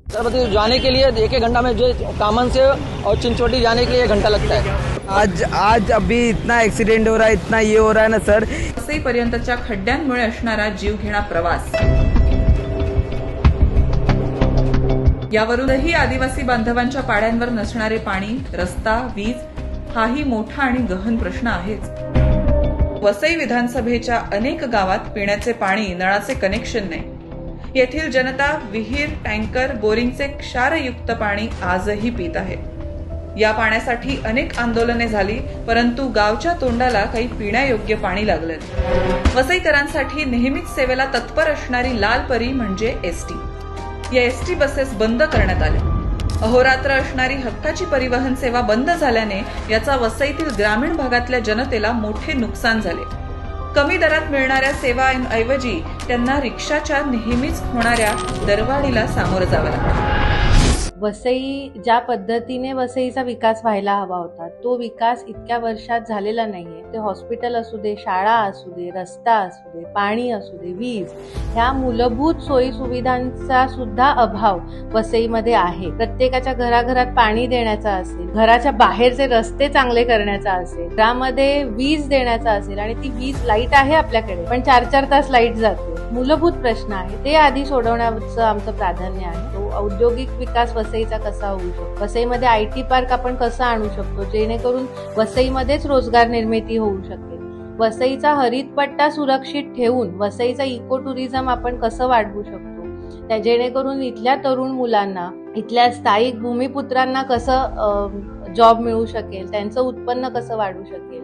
सरस्वती जाने के लिए 1-1 घंटा में जो कामन से और चिंचोटी जाने के लिए 1 घंटा लगता है। आज अभी इतना एक्सीडेंट हो रहा है, इतना ये हो रहा है ना सर। वसईपर्यंतच्या खड्ड्यांमुळे असणारा जीवघेणा प्रवास, यावरूनही आदिवासी बांधवांच्या पाड्यांवर नसणारे पाणी, रस्ता, वीज हाही मोठा आणि गहन प्रश्न आहेच। वसई विधानसभेच्या अनेक गावात पिण्याचे पाणी, नळाचे कनेक्शन नाही। येथील जनता विहीर, टँकर, बोरिंगचे क्षारयुक्त पाणी आजही पित आहे। या पाण्यासाठी अनेक आंदोलने झाली, परंतु गावच्या तोंडाला काही पिण्यायोग्य पाणी लागलं नाही। वसईकरांसाठी नेहमीच सेवेला तत्पर असणारी लाल परी म्हणजे एसटी। या एसटी बसेस बंद करण्यात आल्या। अहोरात्र असणारी हक्काची परिवहन सेवा बंद झाल्याने याचा वसईतील ग्रामीण भागातल्या जनतेला मोठे नुकसान झाले। कमी दरात मिळणाऱ्या सेवांऐवजी त्यांना रिक्षाच्या नेहमीच होणाऱ्या दरवाढीला सामोरं जावं लागतं। वसई ज्या पद्धतीने वसईचा विकास व्हायला हवा होता, तो विकास इतक्या वर्षात झालेला नाहीये। ते हॉस्पिटल असू दे, शाळा असू दे, रस्ता असू दे, पाणी असू दे, वीज, ह्या मूलभूत सोयी सुविधांचा सुद्धा अभाव वसईमध्ये आहे। प्रत्येकाच्या घराघरात पाणी देण्याचा असेल, घराच्या बाहेरचे रस्ते चांगले करण्याचा असेल, घरामध्ये वीज देण्याचा असेल, आणि ती वीज लाईट आहे आपल्याकडे, पण 4-4 तास लाईट जाते। मूलभूत प्रश्न आहे, ते आधी सोडवण्याचं आमचं प्राधान्य आहे। तो औद्योगिक विकास वसईचा कसा होऊ शकतो, वसईमध्ये IT पार्क आपण कसं आणू शकतो, जेणेकरून वसईमध्येच रोजगार निर्मिती होऊ शकेल। वसईचा हरितपट्टा सुरक्षित ठेवून वसईचा इको टुरिझम आपण कसं वाढवू शकतो, जेणेकरून इथल्या तरुण मुलांना, इथल्या स्थायिक भूमिपुत्रांना कसं जॉब मिळू शकेल, त्यांचं उत्पन्न कसं वाढू शकेल,